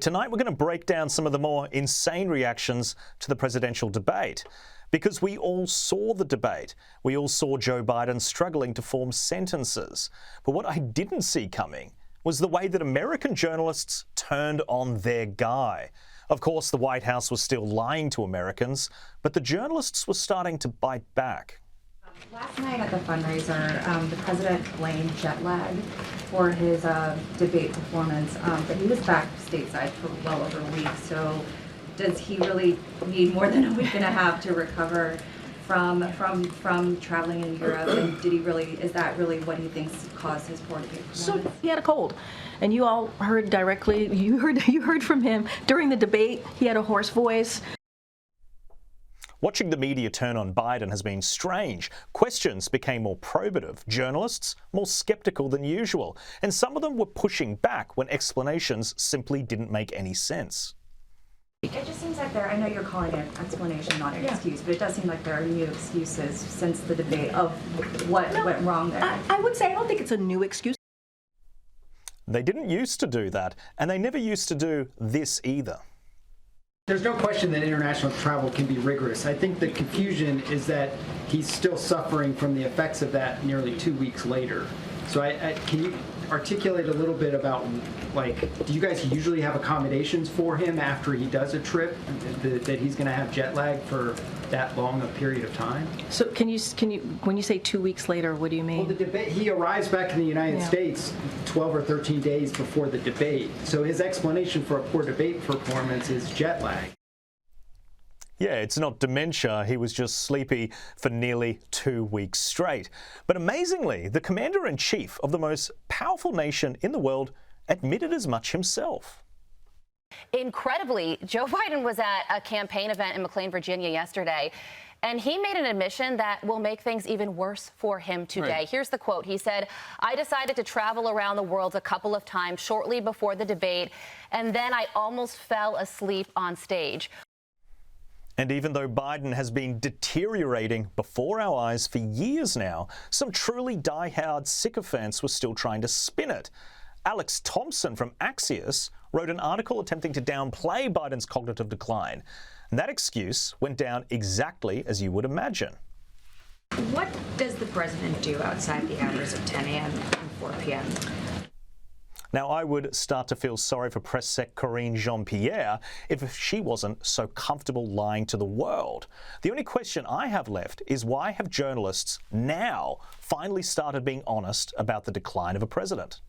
Tonight we're going to break down some of the more insane reactions to the presidential debate. Because we all saw the debate. We all saw Joe Biden struggling to form sentences. But what I didn't see coming was the way that American journalists turned on their guy. Of course, the White House was still lying to Americans, but the journalists were starting to bite back. Last night at the fundraiser, the president blamed jet lag for his debate performance, but he was back stateside for well over a week. So does he really need more than a week and a half to recover from traveling in Europe? And is that really what he thinks caused his poor debate performance? So he had a cold, and you all heard directly. You heard from him during the debate. He had a hoarse voice. Watching the media turn on Biden has been strange. Questions became more probative, journalists more sceptical than usual, and some of them were pushing back when explanations simply didn't make any sense. It just seems like I know you're calling it an explanation, not an excuse, but it does seem like there are new excuses since the debate of what went wrong there. I would say I don't think it's a new excuse. They didn't used to do that, and they never used to do this either. There's no question that international travel can be rigorous. I think the confusion is that he's still suffering from the effects of that nearly 2 weeks later. So can you articulate a little bit about, do you guys usually have accommodations for him after he does a trip, that he's going to have jet lag for that long a period of time? So can you, when you say 2 weeks later, what do you mean? Well, the debate, he arrives back in the United States 12 or 13 days before the debate. So his explanation for a poor debate performance is jet lag. Yeah, it's not dementia. He was just sleepy for nearly 2 weeks straight. But amazingly, the commander-in-chief of the most powerful nation in the world admitted as much himself. Incredibly, Joe Biden was at a campaign event in McLean, Virginia yesterday, and he made an admission that will make things even worse for him today. Right. Here's the quote. He said, "I decided to travel around the world a couple of times shortly before the debate, and then I almost fell asleep on stage." And even though Biden has been deteriorating before our eyes for years now, some truly die-hard sycophants were still trying to spin it. Alex Thompson from Axios wrote an article attempting to downplay Biden's cognitive decline. And that excuse went down exactly as you would imagine. What does the president do outside the hours of 10 a.m. and 4 p.m.? Now, I would start to feel sorry for Press Sec Karine Jean-Pierre if she wasn't so comfortable lying to the world. The only question I have left is why have journalists now finally started being honest about the decline of a president?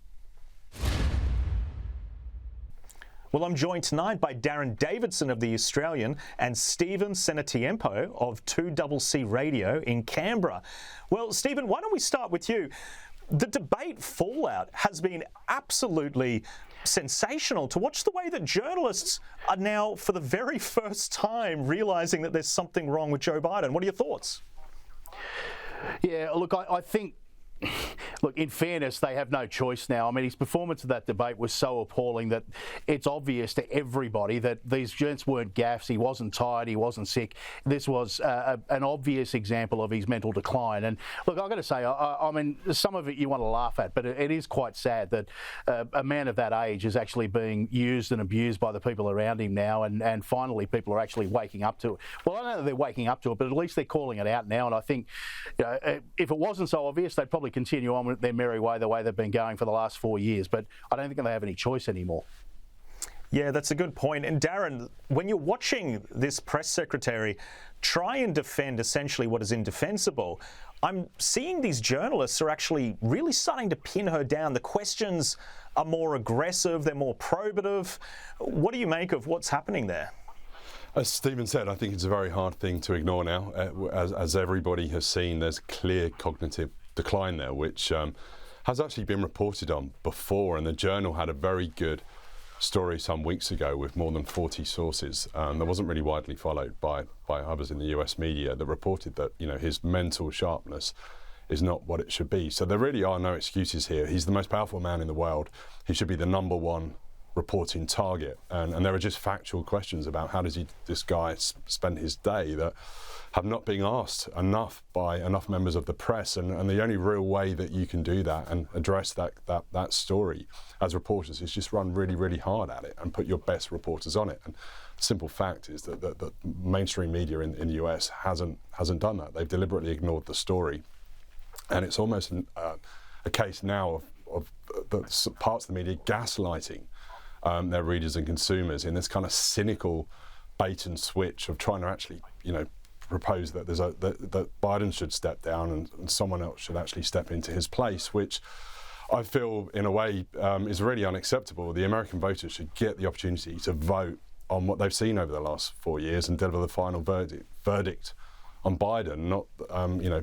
Well, I'm joined tonight by Darren Davidson of The Australian and Stephen Senatiempo of 2CC Radio in Canberra. Well, Stephen, why don't we start with you? The debate fallout has been absolutely sensational. To watch the way that journalists are now, for the very first time, realising that there's something wrong with Joe Biden. What are your thoughts? Yeah, look, I think... Look, in fairness, they have no choice now. I mean, his performance of that debate was so appalling that it's obvious to everybody that these gents weren't gaffes. He wasn't tired. He wasn't sick. This was an obvious example of his mental decline. And look, I've got to say, I mean, some of it you want to laugh at, but it is quite sad that a man of that age is actually being used and abused by the people around him now. And finally, people are actually waking up to it. Well, I don't know that they're waking up to it, but at least they're calling it out now. And I think, if it wasn't so obvious, they'd probably continue on with their merry way the way they've been going for the last 4 years, but I don't think they have any choice anymore. Yeah, that's a good point. And Darren, when you're watching this press secretary try and defend essentially what is indefensible, I'm seeing these journalists are actually really starting to pin her down. The questions are more aggressive, they're more probative. What do you make of what's happening there? As Stephen said, I think it's a very hard thing to ignore now. As everybody has seen, there's clear cognitive decline there, which has actually been reported on before, and the Journal had a very good story some weeks ago with more than 40 sources that wasn't really widely followed by others in the US media that reported that, you know, his mental sharpness is not what it should be. So there really are no excuses here. He's the most powerful man in the world. He should be the #1 reporting target, and there are just factual questions about how does this guy spend his day that have not been asked enough by enough members of the press, and the only real way that you can do that and address that story as reporters is just run really, really hard at it and put your best reporters on it. And the simple fact is that the mainstream media in the US hasn't done that. They've deliberately ignored the story, and it's almost a case now of the parts of the media gaslighting their readers and consumers in this kind of cynical bait and switch of trying to actually, propose that that Biden should step down and someone else should actually step into his place, which I feel in a way is really unacceptable. The American voters should get the opportunity to vote on what they've seen over the last 4 years and deliver the final verdict on Biden, not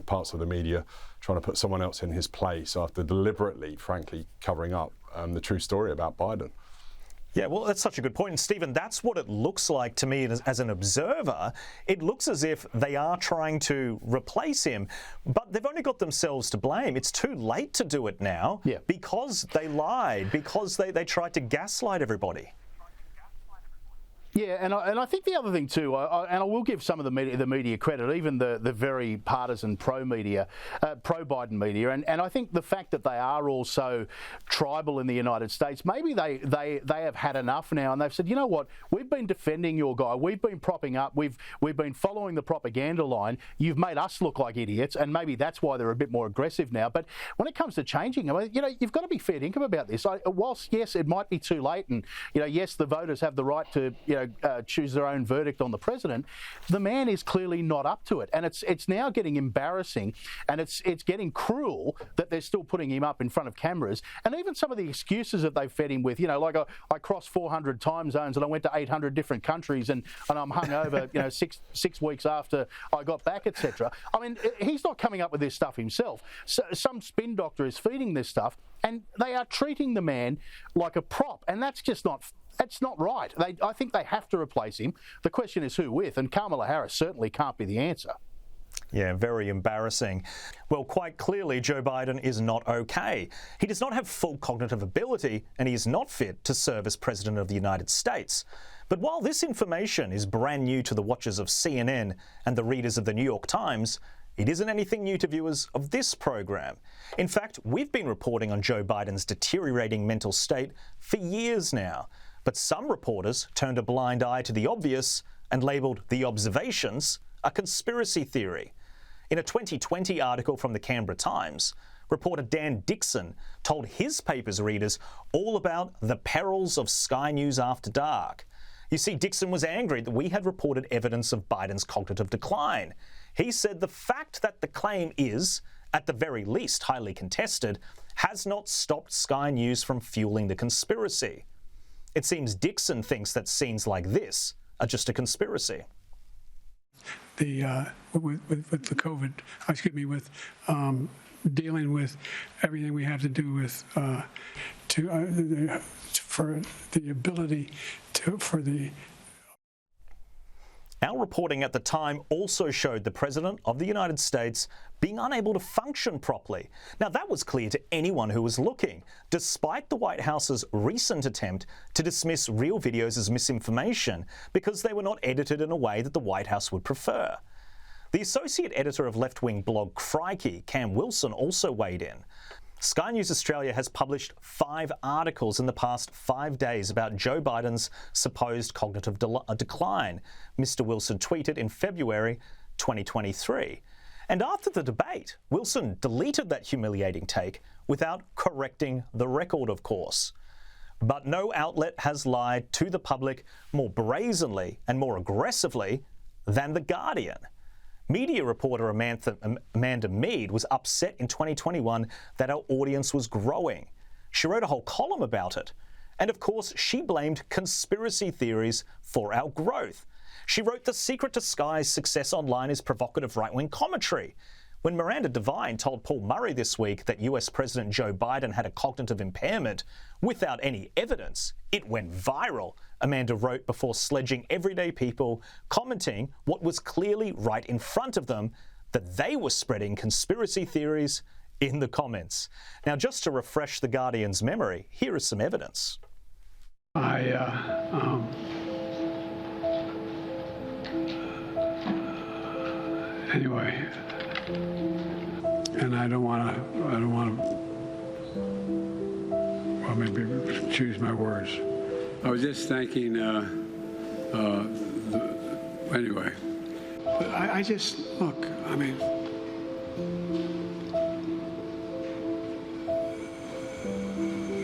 parts of the media trying to put someone else in his place after deliberately, frankly, covering up the true story about Biden. Yeah, well, that's such a good point. And Stephen, that's what it looks like to me as an observer. It looks as if they are trying to replace him, but they've only got themselves to blame. It's too late to do it now because they lied, because they tried to gaslight everybody. Yeah, and I think the other thing too, and I will give some of the media credit, even the very partisan pro-Biden media, and I think the fact that they are also tribal in the United States, maybe they have had enough now, and they've said, you know what, we've been defending your guy, we've been propping up, we've been following the propaganda line, you've made us look like idiots, and maybe that's why they're a bit more aggressive now. But when it comes to changing, you've got to be fair dinkum about this. Whilst yes, it might be too late, and yes, the voters have the right to choose their own verdict on the president, the man is clearly not up to it, and it's now getting embarrassing, and it's getting cruel that they're still putting him up in front of cameras, and even some of the excuses that they've fed him with, like I crossed 400 time zones and I went to 800 different countries and I'm hungover, 6 weeks after I got back, etc. I mean, he's not coming up with this stuff himself. So some spin doctor is feeding this stuff, and they are treating the man like a prop, and that's just not. That's not right. I think they have to replace him. The question is who with, and Kamala Harris certainly can't be the answer. Yeah, very embarrassing. Well, quite clearly, Joe Biden is not okay. He does not have full cognitive ability, and he is not fit to serve as President of the United States. But while this information is brand new to the watchers of CNN and the readers of the New York Times, it isn't anything new to viewers of this program. In fact, we've been reporting on Joe Biden's deteriorating mental state for years now. But some reporters turned a blind eye to the obvious and labelled the observations a conspiracy theory. In a 2020 article from the Canberra Times, reporter Dan Dixon told his paper's readers all about the perils of Sky News After Dark. You see, Dixon was angry that we had reported evidence of Biden's cognitive decline. He said the fact that the claim is, at the very least, highly contested, has not stopped Sky News from fueling the conspiracy. It seems Dixon thinks that scenes like this are just a conspiracy. With the COVID, with dealing with everything we have to do with for the ability for the. Our reporting at the time also showed the President of the United States being unable to function properly. Now, that was clear to anyone who was looking, despite the White House's recent attempt to dismiss real videos as misinformation because they were not edited in a way that the White House would prefer. The associate editor of left-wing blog Crikey, Cam Wilson, also weighed in. Sky News Australia has published 5 articles in the past 5 days about Joe Biden's supposed cognitive decline, Mr. Wilson tweeted in February 2023. And after the debate, Wilson deleted that humiliating take without correcting the record, of course. But no outlet has lied to the public more brazenly and more aggressively than The Guardian. Media reporter Amanda Mead was upset in 2021 that our audience was growing. She wrote a whole column about it. And of course, she blamed conspiracy theories for our growth. She wrote the secret to Sky's success online is provocative right-wing commentary. When Miranda Devine told Paul Murray this week that US President Joe Biden had a cognitive impairment without any evidence, it went viral, Amanda wrote before sledging everyday people, commenting what was clearly right in front of them, that they were spreading conspiracy theories in the comments. Now, just to refresh The Guardian's memory, here is some evidence. Anyway, and I don't want to, well, maybe choose my words. I was just thanking, anyway. But I just, look, I mean,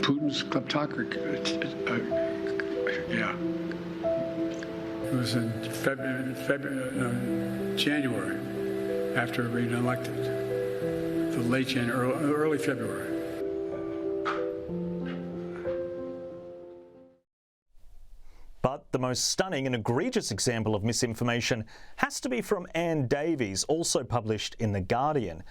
Putin's kleptocracy, yeah. It was in January, after being elected, the late January, early February. But the most stunning and egregious example of misinformation has to be from Anne Davies, also published in The Guardian.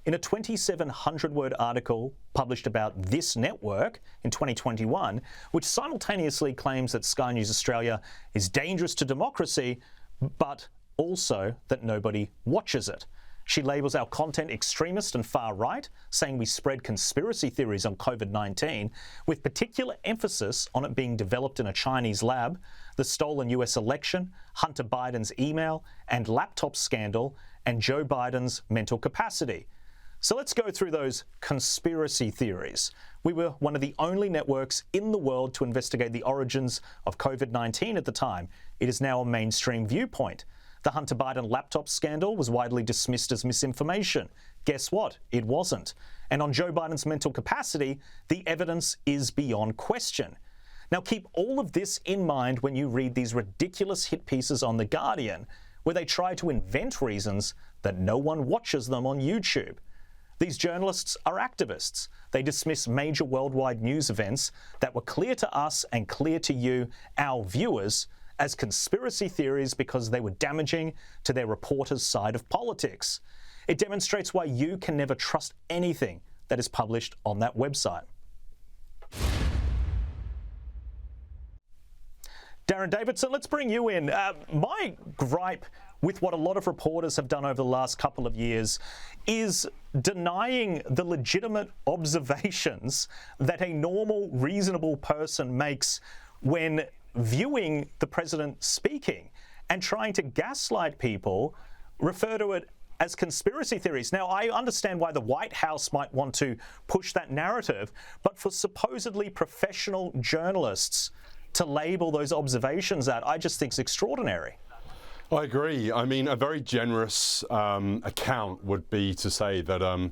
In a 2,700-word article published about this network in 2021, which simultaneously claims that Sky News Australia is dangerous to democracy, but also that nobody watches it. She labels our content extremist and far right, saying we spread conspiracy theories on COVID-19, with particular emphasis on it being developed in a Chinese lab, the stolen US election, Hunter Biden's email and laptop scandal, and Joe Biden's mental capacity. So let's go through those conspiracy theories. We were one of the only networks in the world to investigate the origins of COVID-19 at the time. It is now a mainstream viewpoint. The Hunter Biden laptop scandal was widely dismissed as misinformation. Guess what? It wasn't. And on Joe Biden's mental capacity, the evidence is beyond question. Now keep all of this in mind when you read these ridiculous hit pieces on The Guardian, where they try to invent reasons that no one watches them on YouTube. These journalists are activists. They dismiss major worldwide news events that were clear to us and clear to you, our viewers, as conspiracy theories because they were damaging to their reporters' side of politics. It demonstrates why you can never trust anything that is published on that website. Darren Davidson, let's bring you in. My gripe with what a lot of reporters have done over the last couple of years is denying the legitimate observations that a normal, reasonable person makes when viewing the president speaking, and trying to gaslight people, refer to it as conspiracy theories. Now, I understand why the White House might want to push that narrative, but for supposedly professional journalists to label those observations out, I just think is extraordinary. I agree. I mean, a very generous account would be to say that,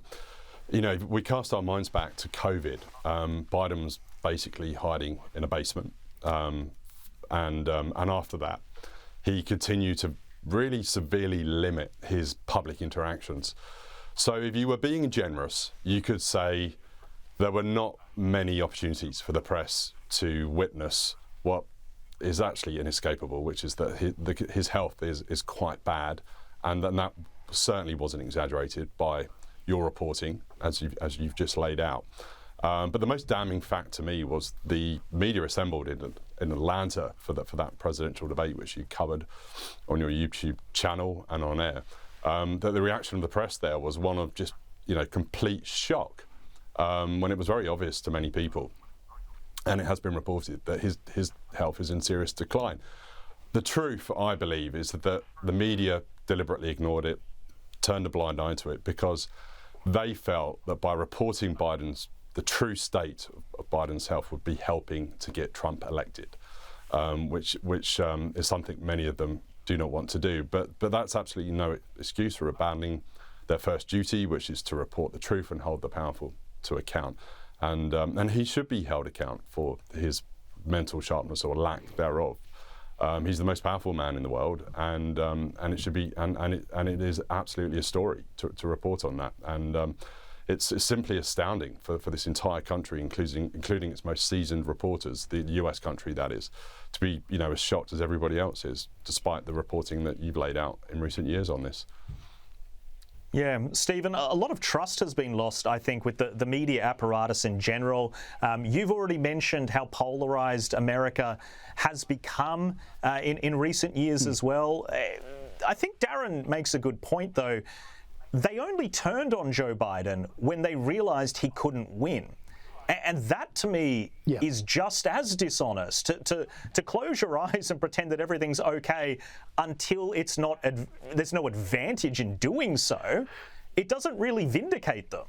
you know, we cast our minds back to COVID. Biden was basically hiding in a basement. And after that, he continued to really severely limit his public interactions. So if you were being generous, you could say there were not many opportunities for the press to witness what is actually inescapable, which is that his health is quite bad, and that certainly wasn't exaggerated by your reporting, as you've just laid out. But the most damning fact to me was the media assembled in Atlanta for that presidential debate, which you covered on your YouTube channel and on air. That the reaction of the press there was one of just, you know, complete shock, when it was very obvious to many people, and it has been reported that his health is in serious decline. The truth, I believe, is that the media deliberately ignored it, turned a blind eye to it, because they felt that by reporting the true state of Biden's health would be helping to get Trump elected, which is something many of them do not want to do. But that's absolutely no excuse for abandoning their first duty, which is to report the truth and hold the powerful to account. And he should be held account for his mental sharpness or lack thereof. He's the most powerful man in the world, and it should be, and it is absolutely a story to report on that. And it's simply astounding for this entire country, including its most seasoned reporters, the US country that is, to be, you know, as shocked as everybody else is, despite the reporting that you've laid out in recent years on this. Yeah, Stephen, a lot of trust has been lost, I think, with the media apparatus in general. You've already mentioned how polarised America has become in recent years as well. I think Darren makes a good point, though. They only turned on Joe Biden when they realised he couldn't win. And that, to me, is just as dishonest. To close your eyes and pretend that everything's okay until it's not, there's no advantage in doing so, it doesn't really vindicate them.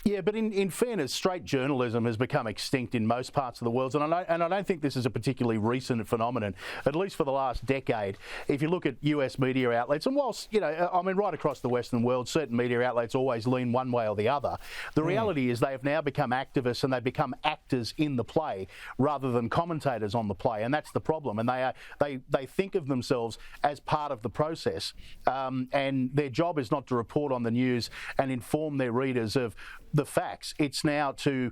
Yeah, but in fairness, straight journalism has become extinct in most parts of the world, and I don't think this is a particularly recent phenomenon, at least for the last decade. If you look at US media outlets, and whilst, right across the Western world, certain media outlets always lean one way or the other, the reality is they have now become activists and they become actors in the play rather than commentators on the play, and that's the problem. And they think of themselves as part of the process, and their job is not to report on the news and inform their readers of the facts. It's now to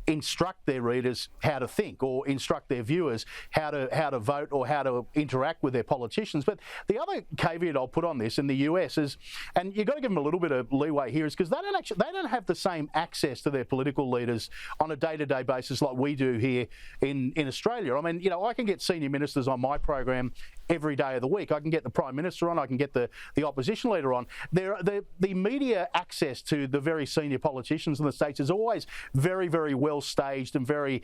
instruct their readers how to think, or instruct their viewers how to vote, or how to interact with their politicians. But the other caveat I'll put on this in the US is, and you've got to give them a little bit of leeway here, is because they don't have the same access to their political leaders on a day-to-day basis like we do here in Australia. I mean, I can get senior ministers on my program every day of the week. I can get the Prime Minister on, I can get the opposition leader on. The media access to the very senior politicians in the States is always very, very well staged and very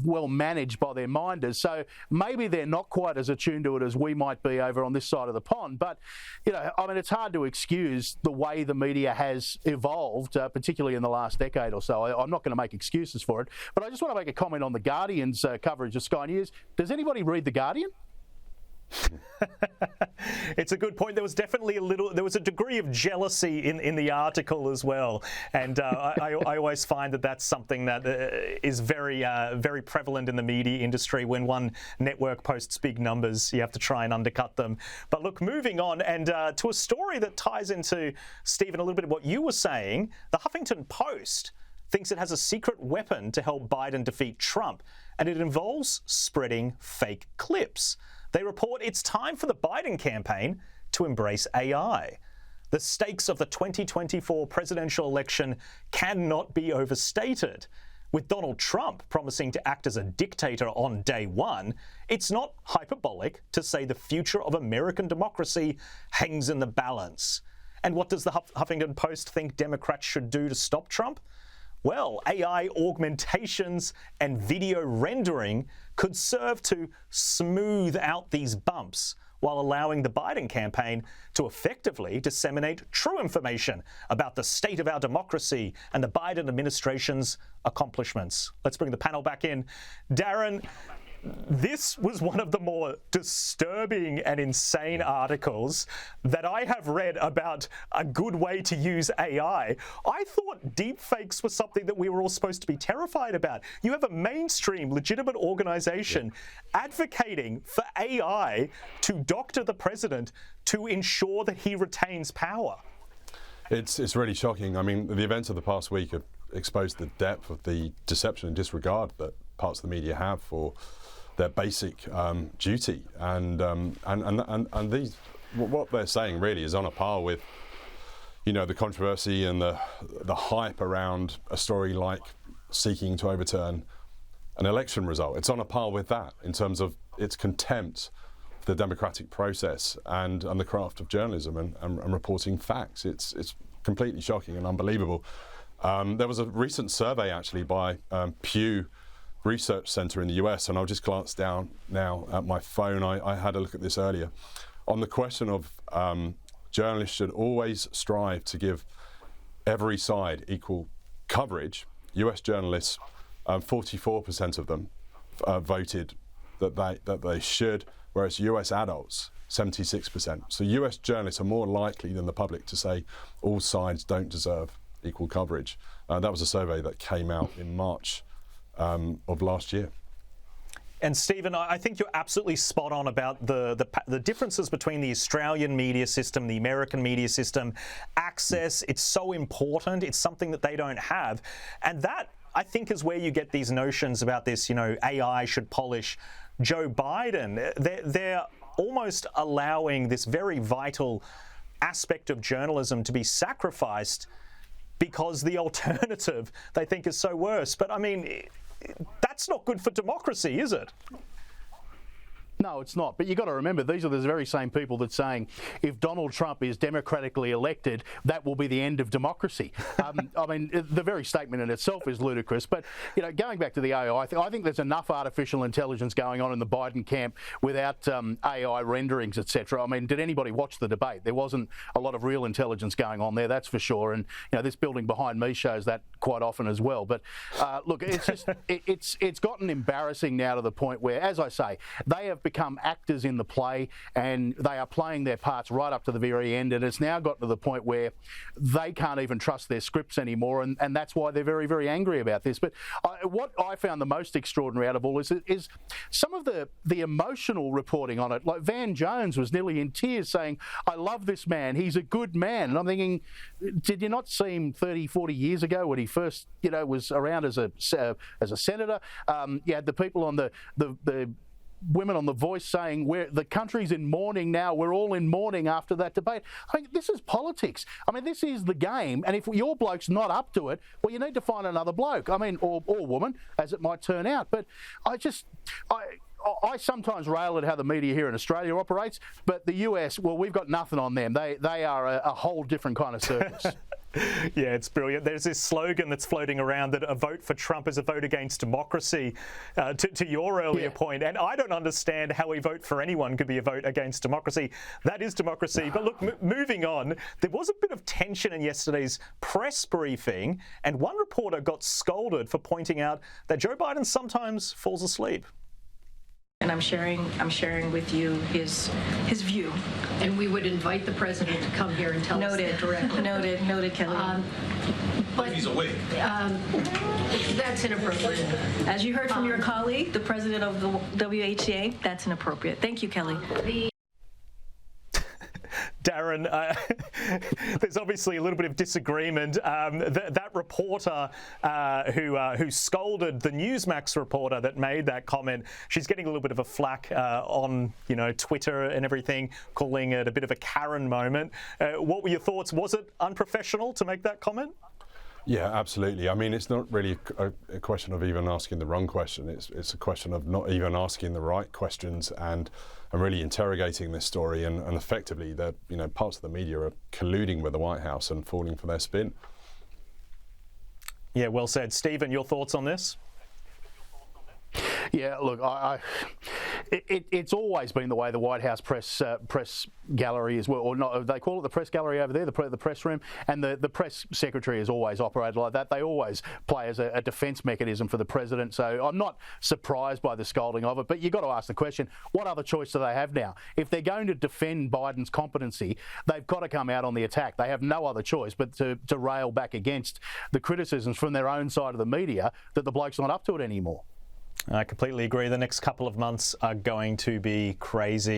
well managed by their minders. So maybe they're not quite as attuned to it as we might be over on this side of the pond. But, it's hard to excuse the way the media has evolved, particularly in the last decade or so. I'm not going to make excuses for it. But I just want to make a comment on The Guardian's coverage of Sky News. Does anybody read The Guardian? It's a good point. There was definitely a degree of jealousy in the article as well, and I always find that that's something that is very very prevalent in the media industry. When one network posts big numbers, you have to try and undercut them. But look, moving on, and to a story that ties into, Stephen, a little bit of what you were saying. The Huffington Post thinks it has a secret weapon to help Biden defeat Trump, and it involves spreading fake clips. They report it's time for the Biden campaign to embrace AI. The stakes of the 2024 presidential election cannot be overstated. With Donald Trump promising to act as a dictator on day one, it's not hyperbolic to say the future of American democracy hangs in the balance. And what does the Huffington Post think Democrats should do to stop Trump? Well, AI augmentations and video rendering could serve to smooth out these bumps while allowing the Biden campaign to effectively disseminate true information about the state of our democracy and the Biden administration's accomplishments. Let's bring the panel back in. Darren, this was one of the more disturbing and insane articles that I have read about a good way to use AI. I thought deepfakes was something that we were all supposed to be terrified about. You have a mainstream, legitimate organization advocating for AI to doctor the president to ensure that he retains power. It's really shocking. I mean, the events of the past week have exposed the depth of the deception and disregard that parts of the media have for their basic duty, and these, what they're saying really is on a par with, the controversy and the hype around a story like seeking to overturn an election result. It's on a par with that in terms of its contempt for the democratic process and the craft of journalism and reporting facts. It's completely shocking and unbelievable. There was a recent survey actually by Pew Research Center in the US, and I'll just glance down now at my phone. I had a look at this earlier. On the question of journalists should always strive to give every side equal coverage, US journalists, 44% of them voted that they should, whereas US adults, 76%. So US journalists are more likely than the public to say all sides don't deserve equal coverage. That was a survey that came out in March of last year. And Stephen, I think you're absolutely spot on about the differences between the Australian media system, the American media system. Access, it's so important. It's something that they don't have. And that, I think, is where you get these notions about this, AI should polish Joe Biden. They're almost allowing this very vital aspect of journalism to be sacrificed because the alternative they think is so worse. But I mean, that's not good for democracy, is it? No, it's not. But you've got to remember, these are the very same people that's saying if Donald Trump is democratically elected, that will be the end of democracy. I mean, the very statement in itself is ludicrous. But, you know, going back to the AI, I think there's enough artificial intelligence going on in the Biden camp without AI renderings, etc. I mean, did anybody watch the debate? There wasn't a lot of real intelligence going on there, that's for sure. And, you know, this building behind me shows that quite often as well. But, look, it's just, it's gotten embarrassing now to the point where, as I say, they have become actors in the play and they are playing their parts right up to the very end, and it's now got to the point where they can't even trust their scripts anymore, and that's why they're very, very angry about this. But what I found the most extraordinary out of all is some of the emotional reporting on it. Like Van Jones was nearly in tears saying, I love this man, he's a good man. And I'm thinking, did you not see him 30, 40 years ago when he first, you know, was around as a senator? You had the people on the women on The Voice saying the country's in mourning now, we're all in mourning after that debate. I mean, this is politics. I mean, this is the game, and if your bloke's not up to it, well, you need to find another bloke. I mean, or woman, as it might turn out. But I sometimes rail at how the media here in Australia operates, but the US, well, we've got nothing on them. They are a whole different kind of circus. Yeah, it's brilliant. There's this slogan that's floating around that a vote for Trump is a vote against democracy, to your earlier point. And I don't understand how a vote for anyone could be a vote against democracy. That is democracy. But look, moving on, there was a bit of tension in yesterday's press briefing, and one reporter got scolded for pointing out that Joe Biden sometimes falls asleep. And I'm sharing with you his view. And we would invite the president to come here and tell us that directly. Noted, Kelly. But he's awake. That's inappropriate. As you heard from your colleague, the president of the WHA, that's inappropriate. Thank you, Kelly. Darren, there's obviously a little bit of disagreement. That reporter who scolded the Newsmax reporter that made that comment, she's getting a little bit of a flack on Twitter and everything, calling it a bit of a Karen moment. What were your thoughts? Was it unprofessional to make that comment? Yeah, absolutely. I mean, it's not really a question of even asking the wrong question. It's a question of not even asking the right questions and really interrogating this story. And effectively, that parts of the media are colluding with the White House and falling for their spin. Yeah, well said. Stephen, your thoughts on this? Yeah, look, it's always been the way the White House press gallery is, or not, they call it the press gallery over there, the press room, and the press secretary has always operated like that. They always play as a defence mechanism for the president. So I'm not surprised by the scolding of it, but you've got to ask the question, what other choice do they have now? If they're going to defend Biden's competency, they've got to come out on the attack. They have no other choice but to rail back against the criticisms from their own side of the media that the bloke's not up to it anymore. I completely agree. The next couple of months are going to be crazy.